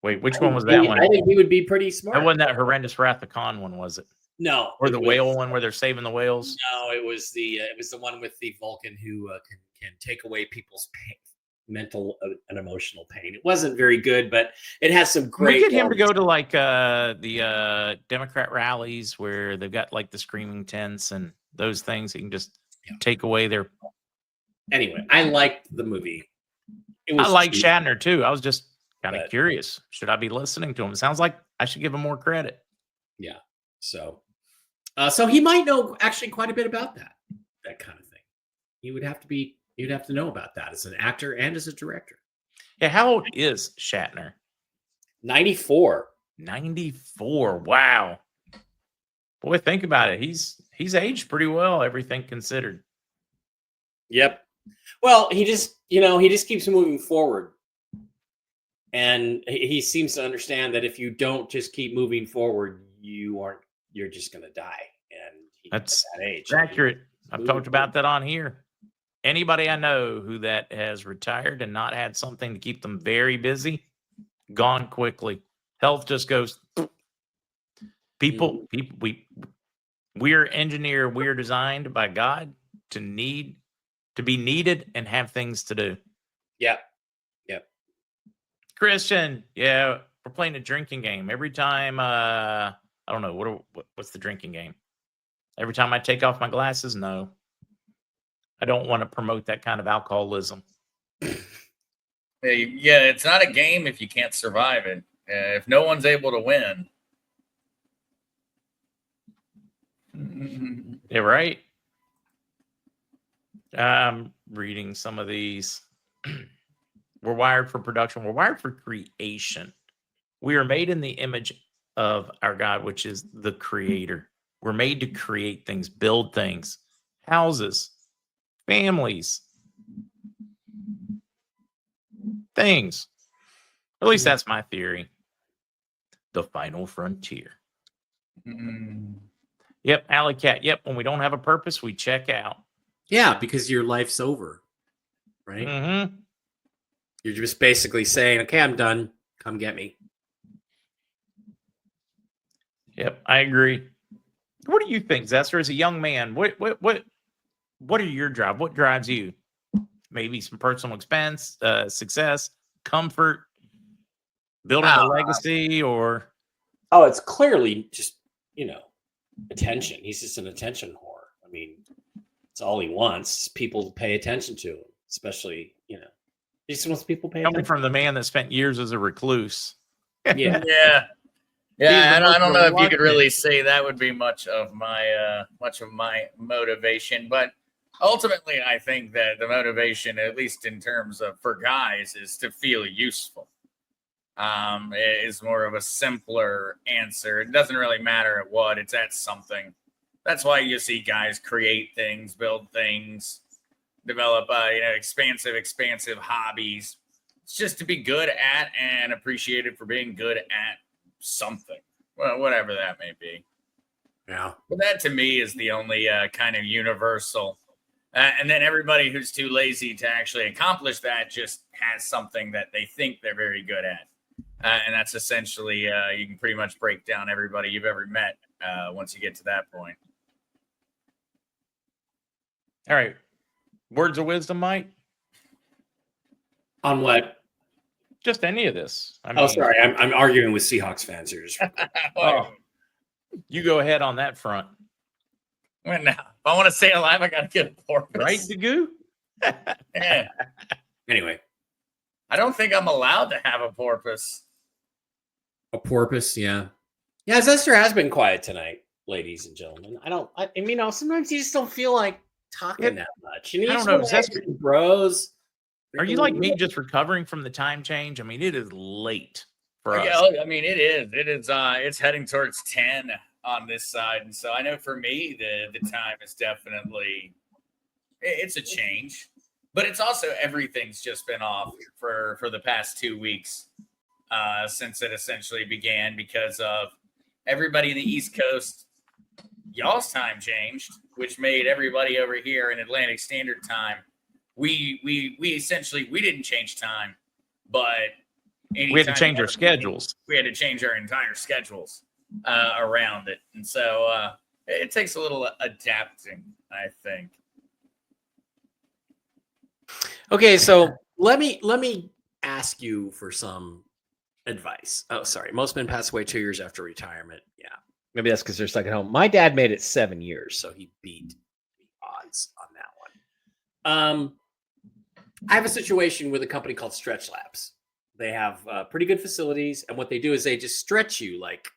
Wait, which one was that one? I think he would be pretty smart. That wasn't that horrendous Wrath of Khan one, was it? No. Or the whale one where they're saving the whales? No, it was the one with the Vulcan who can take away people's pain, mental and emotional pain. It wasn't very good, but it has some great. We get him to go to like the Democrat rallies where they've got like the screaming tents and those things. He can just take away their. Anyway, I liked the movie. I like Shatner too. I was just kind of curious. Should I be listening to him? It sounds like I should give him more credit. Yeah. So he might know actually quite a bit about that kind of thing. You'd have to know about that as an actor and as a director. Yeah. How old is Shatner? 94. 94. Wow. Boy, think about it. He's aged pretty well, everything considered. Yep. Well, he just keeps moving forward. And he seems to understand that if you don't just keep moving forward, you're just going to die. And that's that age. Accurate. I've talked about that on here. Anybody I know who that has retired and not had something to keep them very busy, gone quickly. Health just goes. People, we're engineered, we're designed by God to be needed and have things to do. Yep. Christian, yeah, we're playing a drinking game. Every time, I don't know, what's the drinking game? Every time I take off my glasses, no. I don't want to promote that kind of alcoholism. Yeah, it's not a game if you can't survive it. If no one's able to win. Yeah, right? I'm reading some of these. We're wired for production. We're wired for creation. We are made in the image of our God, which is the creator. We're made to create things, build things, houses, families, things. At least that's my theory. The final frontier. Yep, Alley Cat. Yep, when we don't have a purpose, we check out. Yeah, because your life's over, right? Mm-hmm. You're just basically saying, okay, I'm done. Come get me. Yep, I agree. What do you think, Zester? As a young man, what are your drive? What drives you? Maybe some personal expense, success, comfort, building a legacy, or Oh, it's clearly just, attention. He's just an attention whore. I mean, it's all he wants, people to pay attention to him, especially, he just wants people to pay coming attention. from the man that spent years as a recluse. Yeah. Yeah, the I don't most know if you could reluctant. really say that would be much of my motivation, but ultimately, I think that the motivation, at least in terms of for guys, is to feel useful. It is more of a simpler answer. It doesn't really matter at what, it's at something. That's why you see guys create things, build things, develop expansive hobbies. It's just to be good at and appreciated for being good at something, well, whatever that may be. Yeah. But that to me is the only kind of universal. And then everybody who's too lazy to actually accomplish that just has something that they think they're very good at. And that's essentially, you can pretty much break down everybody you've ever met once you get to that point. All right. Words of wisdom, Mike? On what? Just any of this. I mean, Sorry. I'm arguing with Seahawks fans here. Oh, you go ahead on that front. Well, now, if I want to stay alive, I got to get a porpoise. Right, Dagoo? Yeah. Anyway. I don't think I'm allowed to have a porpoise. A porpoise, yeah. Yeah, Zester has been quiet tonight, ladies and gentlemen. I mean, sometimes you just don't feel like talking that much. And I don't know, Zester, bros. Are you like me, just recovering from the time change? I mean, it is late for us. Yeah, I mean, it is. It's heading towards 10 on this side, and so I know for me the time is definitely it's a change, but it's also everything's just been off for the past 2 weeks since it essentially began because of everybody in the East Coast. Y'all's time changed, which made everybody over here in Atlantic Standard Time. We essentially we didn't change time, but we had to change our schedules. We had to change our entire schedules around it, and so it takes a little adapting, I think. Okay, so let me ask you for some advice. Oh, sorry. Most men pass away 2 years after retirement. Yeah, maybe that's because they're stuck at home. My dad made it 7 years, so he beat the odds on that one. I have a situation with a company called Stretch Labs. They have pretty good facilities, and what they do is they just stretch you like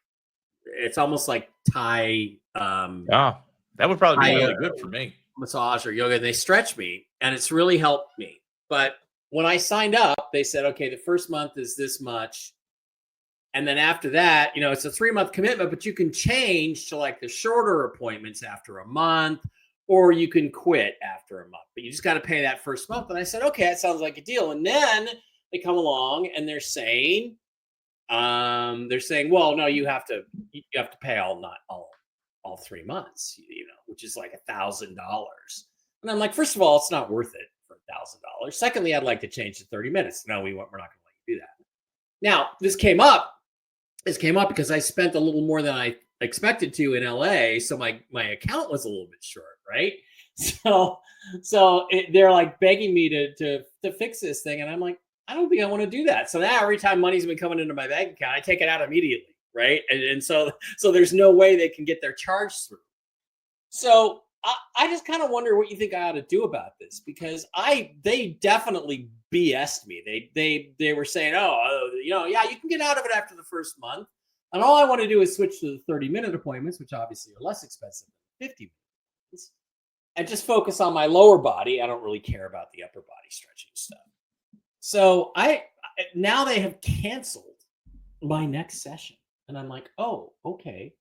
it's almost like Thai. That would probably be really good for me. Massage or yoga. And they stretch me, and it's really helped me. But when I signed up, they said, okay, the first month is this much. And then after that, it's a 3-month commitment, but you can change to like the shorter appointments after a month, or you can quit after a month, but you just got to pay that first month. And I said, okay, that sounds like a deal. And then they come along and they're saying, well, no, you have to pay all 3 months, which is like $1,000. And I'm like, first of all, it's not worth it for $1,000. Secondly, I'd like to change to 30 minutes. No, we're not going to let you do that. Now, this came up because I spent a little more than I expected to in LA. So my account was a little bit short, right? So they're like begging me to fix this thing. And I'm like, I don't think I want to do that. So now every time money's been coming into my bank account, I take it out immediately, right? And so there's no way they can get their charge through. So I just kind of wonder what you think I ought to do about this, because they definitely BS'd me. They were saying, yeah, you can get out of it after the first month. And all I want to do is switch to the 30-minute appointments, which obviously are less expensive than 50 minutes, and just focus on my lower body. I don't really care about the upper body stretching stuff. So now they have canceled my next session. And I'm like, oh, okay.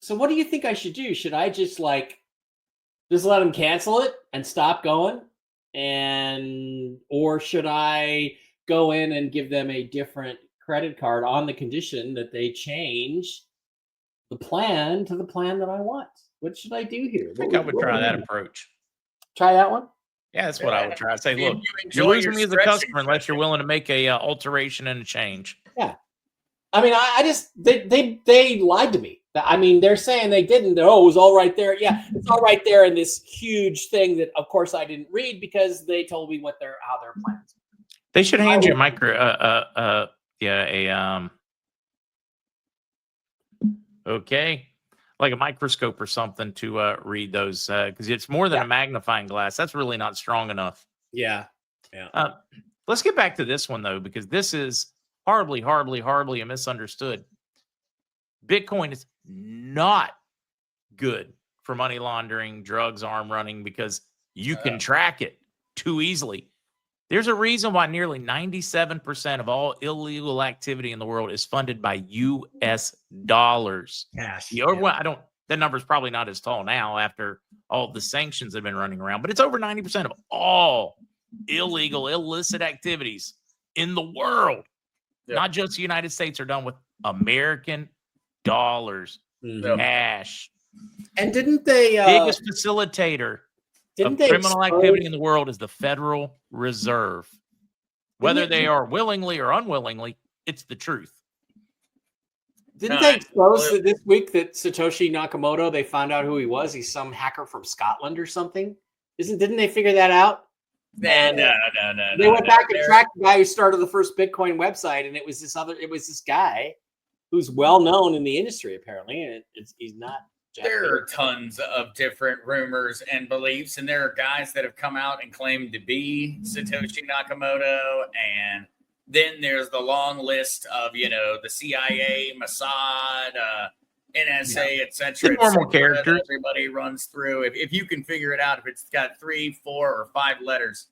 So what do you think I should do? Should I just let them cancel it and stop going? Or should I go in and give them a different credit card on the condition that they change the plan to the plan that I want. What should I do here? I think I would try that approach. Try that one. Yeah, that's what I would try. I'd say, If look, you you're enjoy losing your me as a stretching customer unless you're session. willing to make a alteration and a change. Yeah. I mean, I just they lied to me. I mean, they're saying they didn't. Oh, it was all right there. Yeah, it's all right there in this huge thing that, of course, I didn't read because they told me how their plans. They should hand you a like a microscope or something to read those because it's more than a magnifying glass. That's really not strong enough. Yeah. Let's get back to this one though, because this is horribly misunderstood. Bitcoin is not good for money laundering, drugs, arm running, because you can track it too easily. There's a reason why nearly 97% of all illegal activity in the world is funded by US dollars. Cash. That number is probably not as tall now after all the sanctions have been running around, but it's over 90% of all illicit activities in the world, not just the United States, are done with American dollars, cash. And didn't they biggest facilitator of criminal activity in the world is the Federal Reserve. Whether they are willingly or unwillingly, it's the truth. Didn't they expose this week that Satoshi Nakamoto, they found out who he was? He's some hacker from Scotland or something. Didn't they figure that out? No. They went back and tracked the guy who started the first Bitcoin website, and it was this guy who's well known in the industry apparently, and he's not. There are tons of different rumors and beliefs, and there are guys that have come out and claimed to be Satoshi Nakamoto, and then there's the long list of, the CIA, Mossad, NSA, etc. Normal characters. Everybody runs through. If you can figure it out, if it's got 3, 4, or 5 letters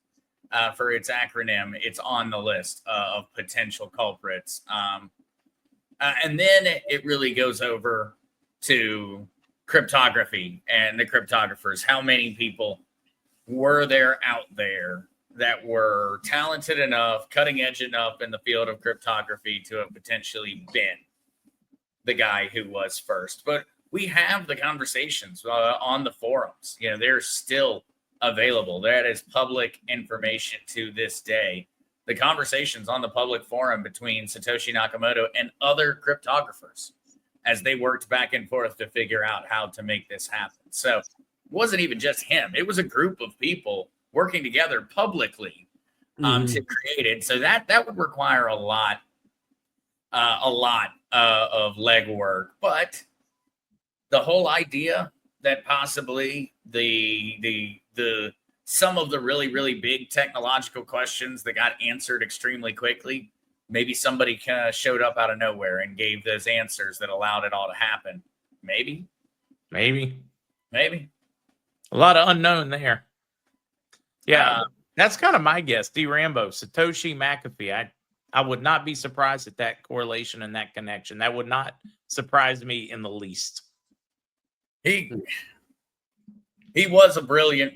for its acronym, it's on the list of potential culprits. And then it really goes over to cryptography and the cryptographers. How many people were there out there that were talented enough, cutting edge enough in the field of cryptography to have potentially been the guy who was first? But we have the conversations on the forums. They're still available. That is public information to this day. The conversations on the public forum between Satoshi Nakamoto and other cryptographers as they worked back and forth to figure out how to make this happen. So it wasn't even just him. It was a group of people working together publicly to create it. So that would require a lot of legwork. But the whole idea that possibly the some of the really, really big technological questions that got answered extremely quickly, maybe somebody showed up out of nowhere and gave those answers that allowed it all to happen. Maybe. A lot of unknown there. Yeah, that's kind of my guess. D. Rambo, Satoshi McAfee. I would not be surprised at that correlation and that connection. That would not surprise me in the least. He was a brilliant,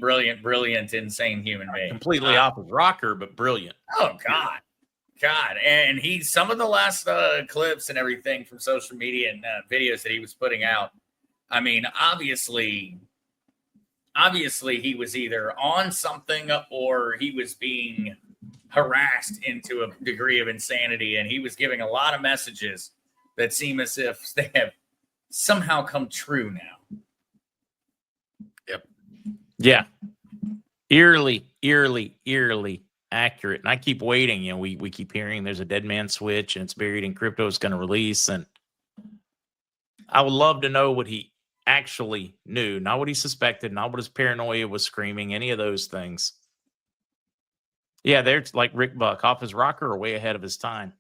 insane human being. Completely off his rocker, but brilliant. Oh, God. And some of the last clips and everything from social media and videos that he was putting out, I mean, obviously he was either on something or he was being harassed into a degree of insanity, and he was giving a lot of messages that seem as if they have somehow come true now. Yep. Yeah. Eerily accurate. And I keep waiting. We keep hearing there's a dead man switch and it's buried in crypto. It's going to release. And I would love to know what he actually knew, not what he suspected, not what his paranoia was screaming, any of those things. Yeah, they're like Rick Buck, off his rocker or way ahead of his time.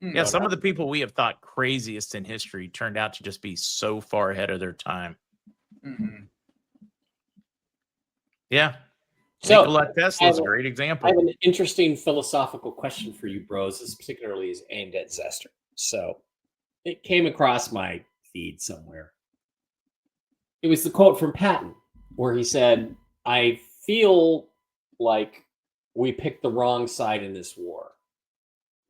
Yeah, some of the people we have thought craziest in history turned out to just be so far ahead of their time. Mm-hmm. Yeah. So Nikola Tesla is a great example. I have an interesting philosophical question for you, bros. This particularly is aimed at Zester. So it came across my feed somewhere. It was the quote from Patton where he said, "I feel like we picked the wrong side in this war."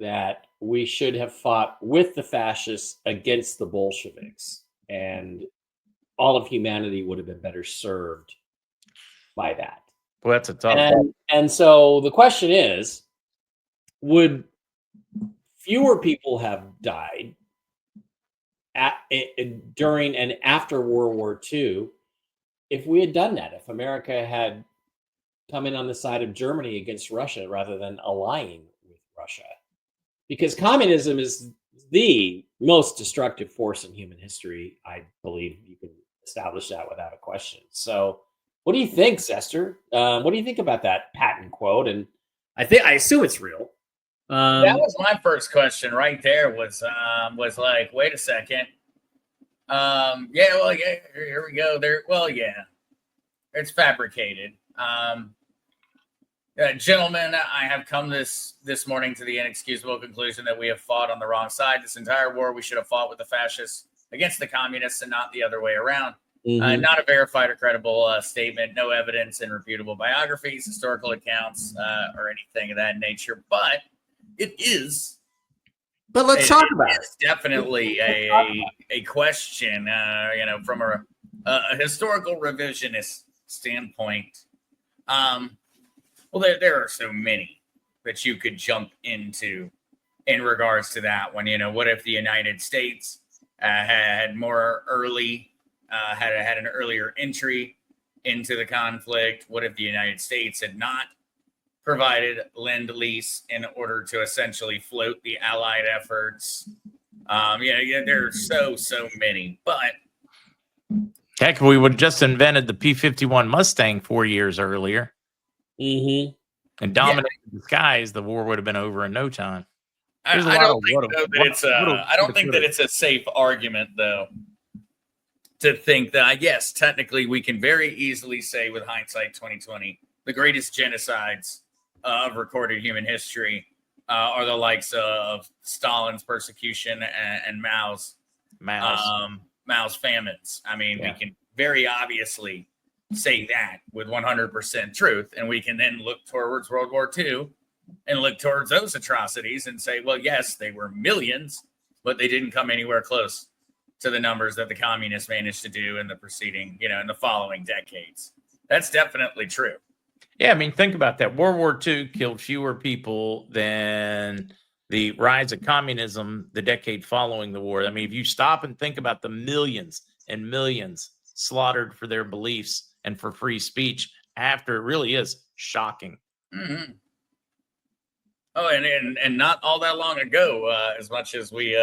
that we should have fought with the fascists against the Bolsheviks, and all of humanity would have been better served by that. Well, that's a tough one. And so the question is, would fewer people have died during and after World War II if we had done that, if America had come in on the side of Germany against Russia rather than allying with Russia? Because communism is the most destructive force in human history. I believe you can establish that without a question. So what do you think, Zester? What do you think about that Patton quote? And I assume it's real. That was my first question right there. Was like, wait a second. Yeah, well, yeah, here we go. There, well, yeah, it's fabricated. Gentlemen, I have come this morning to the inexcusable conclusion that we have fought on the wrong side. This entire war, we should have fought with the fascists against the communists and not the other way around. Not a verified or credible statement, no evidence in reputable biographies, historical accounts, or anything of that nature. But it is. But let's talk about it. It's definitely a question, from a historical revisionist standpoint. Well, there are so many that you could jump into in regards to that one. What if the United States had more early, had an earlier entry into the conflict? What if the United States had not provided Lend-Lease in order to essentially float the Allied efforts? There are so many. But heck, we would have just invented the P-51 Mustang 4 years earlier. And dominated the skies, the war would have been over in no time. I don't think that it's a safe argument, though, to think that, yes, technically we can very easily say with hindsight 2020, the greatest genocides of recorded human history are the likes of Stalin's persecution and Mao's famines. I mean, we can very obviously say that with 100% truth, and we can then look towards World War II and look towards those atrocities and say, well, yes, they were millions, but they didn't come anywhere close to the numbers that the communists managed to do in the preceding, in the following decades. That's definitely true. Yeah, I mean, think about that. World War II killed fewer people than the rise of communism the decade following the war. I mean, if you stop and think about the millions and millions slaughtered for their beliefs and for free speech after, it really is shocking. Oh, and not all that long ago, as much as we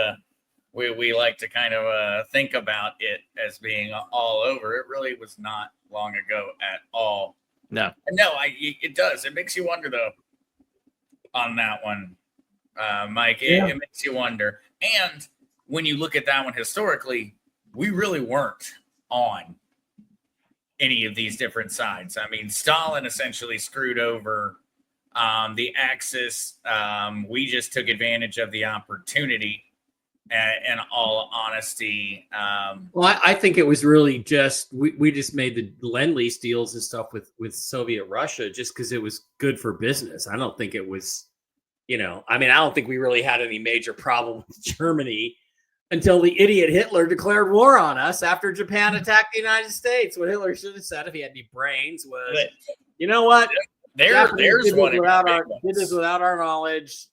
like to kind of think about it as being all over, it really was not long ago at all. No, it does. It makes you wonder, though, on that one, Mike. It makes you wonder. And when you look at that one historically, we really weren't on any of these different sides. I mean, Stalin essentially screwed over the Axis. We just took advantage of the opportunity, in all honesty. Well, I think it was really just we just made the Lend-Lease deals and stuff with Soviet Russia just because it was good for business. I don't think it was, I don't think we really had any major problem with Germany until the idiot Hitler declared war on us after Japan attacked the United States. What Hitler should have said if he had any brains was, you know what? There's one did this without our knowledge.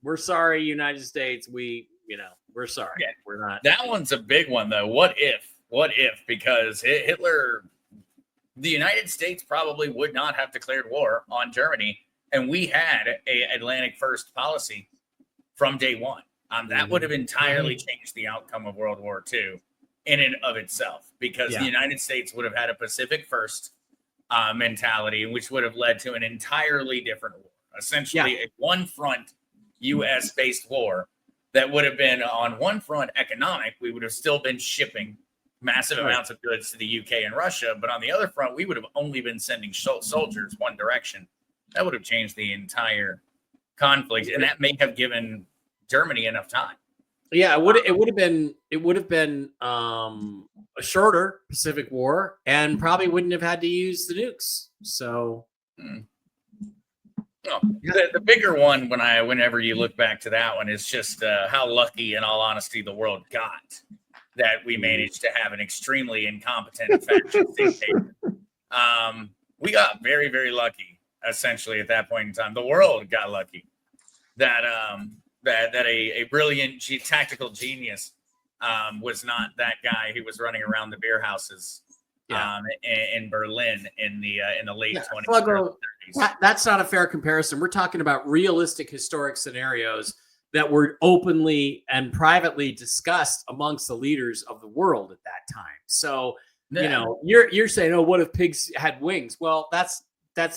We're sorry, United States. We're sorry. Yeah. We're not. That one's a big one, though. What if? Because Hitler, the United States probably would not have declared war on Germany, and we had a Atlantic first policy from day one. That would have entirely changed the outcome of World War II in and of itself, because the United States would have had a Pacific first mentality, which would have led to an entirely different war, essentially a one front U.S. based war that would have been on one front economic. We would have still been shipping massive amounts of goods to the UK and Russia, but on the other front, we would have only been sending soldiers one direction. That would have changed the entire conflict, and that may have given Germany enough time. Yeah, it would have been a shorter Pacific War, and probably wouldn't have had to use the nukes. So, Oh, the bigger one, whenever you look back to that one, is just how lucky, in all honesty, the world got that we managed to have an extremely incompetent fascist dictator. We got very, very lucky, essentially, at that point in time. The world got lucky that a brilliant tactical genius was not that guy who was running around the beer houses in Berlin in the late 20s. Sluggo, that's not a fair comparison. We're talking about realistic historic scenarios that were openly and privately discussed amongst the leaders of the world at that time. So, you know, you're saying, oh, what if pigs had wings? Well, that's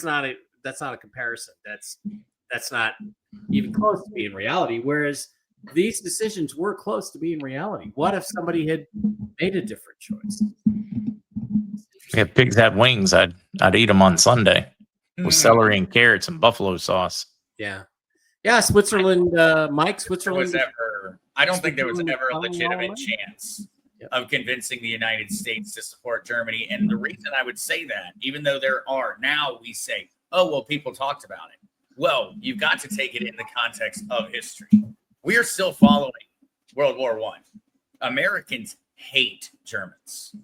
not a comparison. That's not even close to being reality. Whereas these decisions were close to being reality. What if somebody had made a different choice? If pigs had wings, I'd eat them on Sunday with celery and carrots and buffalo sauce. Yeah, Switzerland, Mike. Switzerland. I don't think there was ever a legitimate chance of convincing the United States to support Germany. And the reason I would say that, even though now we say, oh, well, people talked about it. Well, you've got to take it in the context of history. We are still following World War I. Americans hate Germans.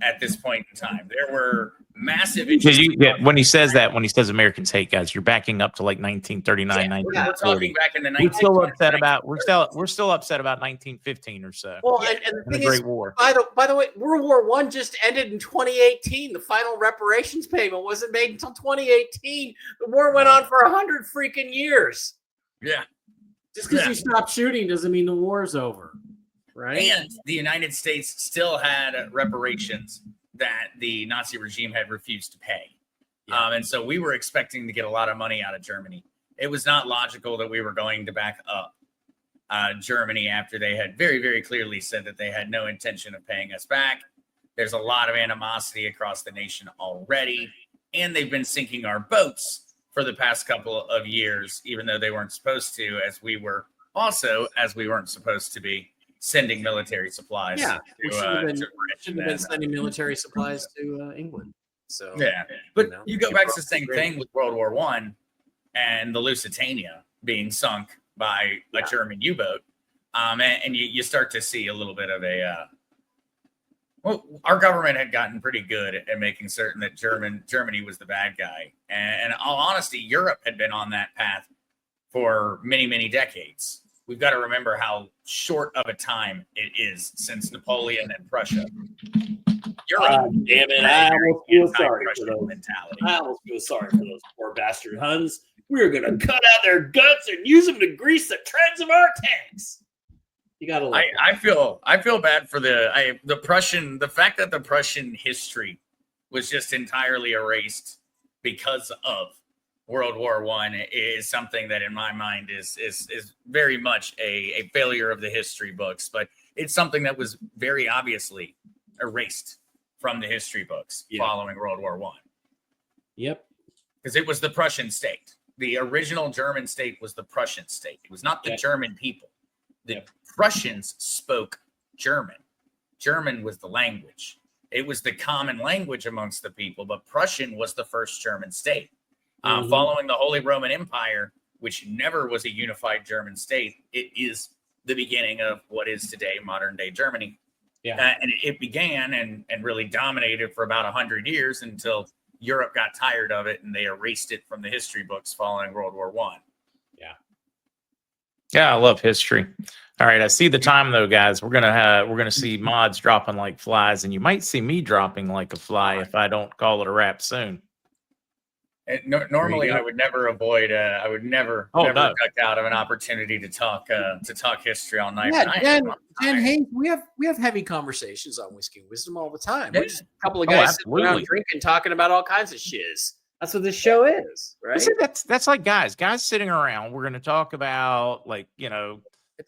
At this point in time. There were massive when he says Americans hate, guys, you're backing up to like 1939, 1940. We're talking back in the 1920s. We're still upset about 1915 or so. Well, and the thing is, War. By the way, World War I just ended in 2018. The final reparations payment wasn't made until 2018. The war went on for 100 freaking years. Yeah. Just because you stop shooting doesn't mean the war's over. Right. And the United States still had reparations that the Nazi regime had refused to pay. And so we were expecting to get a lot of money out of Germany. It was not logical that we were going to back up Germany after they had very, very clearly said that they had no intention of paying us back. There's a lot of animosity across the nation already. And they've been sinking our boats for the past couple of years, even though they weren't supposed to, as we weren't supposed to be sending military supplies. Yeah, we shouldn't have been sending military supplies to England. So but you go back to the same thing with World War I and the Lusitania being sunk by a German U-boat, and you start to see a little bit of our government had gotten pretty good at making certain that Germany was the bad guy, and in all honesty, Europe had been on that path for many, many decades. We've got to remember how short of a time it is since Napoleon and Prussia. Damn it! I almost feel sorry for those. I almost feel sorry for those poor bastard Huns. We're gonna cut out their guts and use them to grease the treads of our tanks. You gotta. I feel bad for the Prussian. The fact that the Prussian history was just entirely erased because of World War I is something that, in my mind, is very much a failure of the history books. But it's something that was very obviously erased from the history books following World War I. Yep. Because it was the Prussian state. The original German state was the Prussian state. It was not the German people. The Prussians spoke German. German was the language. It was the common language amongst the people, but Prussian was the first German state. Following the Holy Roman Empire, which never was a unified German state, it is the beginning of what is today modern day Germany. And it began and really dominated for about 100 years until Europe got tired of it and they erased it from the history books following World War I. Yeah, I love history. All right, I see the time though, guys. We're gonna see mods dropping like flies, and you might see me dropping like a fly if I don't call it a wrap soon. Normally, I would never avoid. I would never duck out of an opportunity to talk history all night. Yeah, Dan Hayes, we have heavy conversations on Whiskey and Wisdom all the time. We're just a couple of guys sitting around drinking, talking about all kinds of shiz. That's what this show is, right? See, that's like guys sitting around. We're going to talk about women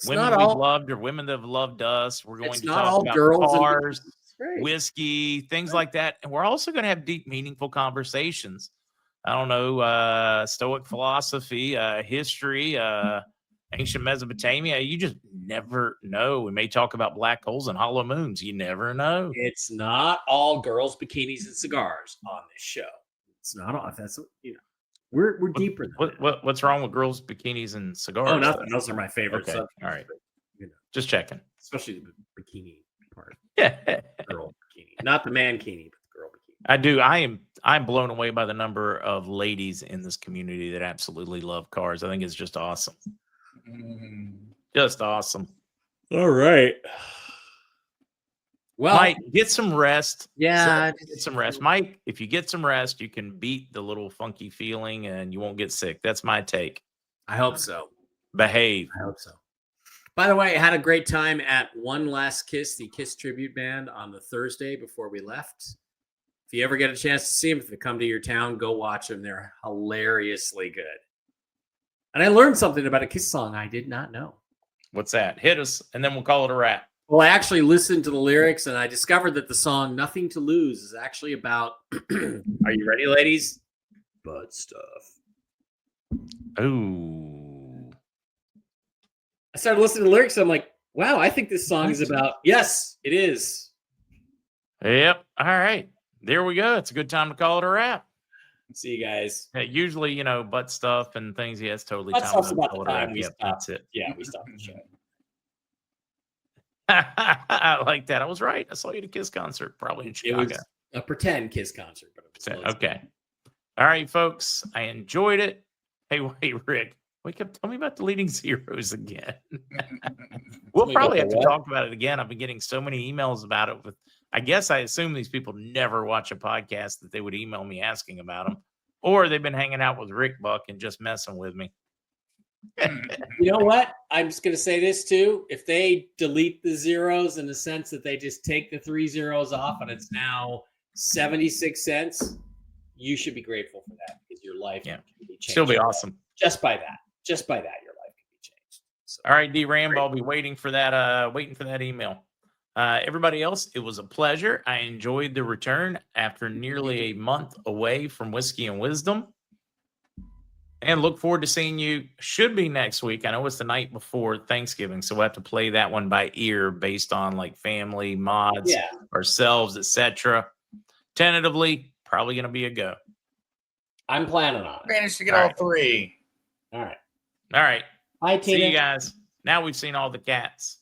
we've loved or women that have loved us. We're going to talk about cars, whiskey, things like that, and we're also going to have deep, meaningful conversations. I don't know, Stoic philosophy, history, ancient Mesopotamia. You just never know. We may talk about black holes and hollow moons. You never know. It's not all girls, bikinis, and cigars on this show. It's not off. That's we're deeper than that. What's wrong with girls' bikinis and cigars? Oh, nothing. Those are my favorite. Okay, subjects, all right. but, Just checking. especially the bikini part. Yeah, Girl bikini, not the mankini, but the girl bikini. I do. I'm blown away by the number of ladies in this community that absolutely love cars. I think it's just awesome. Just awesome. All right. Well, Mike, get some rest. yeah, Get some rest. Mike, if you get some rest, you can beat the little funky feeling and you won't get sick. That's my take. I hope so. Behave. I hope so. By the way, I had a great time at One Last Kiss, the Kiss tribute band, on the Thursday before we left. If you ever get a chance to see them, if they come to your town, go watch them. They're hilariously good. And I learned something about a Kiss song I did not know. What's that? Hit us, and then we'll call it a wrap. Well, I actually listened to the lyrics, and I discovered that the song Nothing to Lose is actually about, are you ready, ladies? Butt stuff. Ooh. I started listening to the lyrics, and I'm like, wow, I think this song is about, yes, it is. Yep. All right. There we go. It's a good time to call it a wrap. See you guys. Usually, butt stuff and things. Yeah, it's totally Butt time stuff's to about call the it a time wrap. we Yep, stop. that's it. Yeah, we stopped the show. I like that. I was right. I saw you at a Kiss concert, probably in It Chicago. was a pretend Kiss concert. But it was Okay. All right, folks. I enjoyed it. Hey, Rick, wake up. Tell me about deleting zeros again. We'll me probably about have the to what? talk about it again. I've been getting so many emails about it. I guess I assume these people never watch a podcast that they would email me asking about them, or they've been hanging out with Rick Buck and just messing with me. You know what? I'm just going to say this too. If they delete the zeros in the sense that they just take the 3 zeros off and it's now 76 cents, you should be grateful for that because your life can be changed. Still be awesome. Just by that. Just by that, your life can be changed. So, All right, D Rambo, I'll be waiting for that email. Everybody else, it was a pleasure. I enjoyed the return after nearly a month away from Whiskey and Wisdom. And look forward to seeing you. Should be next week. I know it's the night before Thanksgiving, so we'll have to play that one by ear based on like family, mods, ourselves, etc. Tentatively, probably going to be a go. I'm planning on it. Managed to get all three. All right. All right. Bye, Tina. See you guys. Now we've seen all the cats.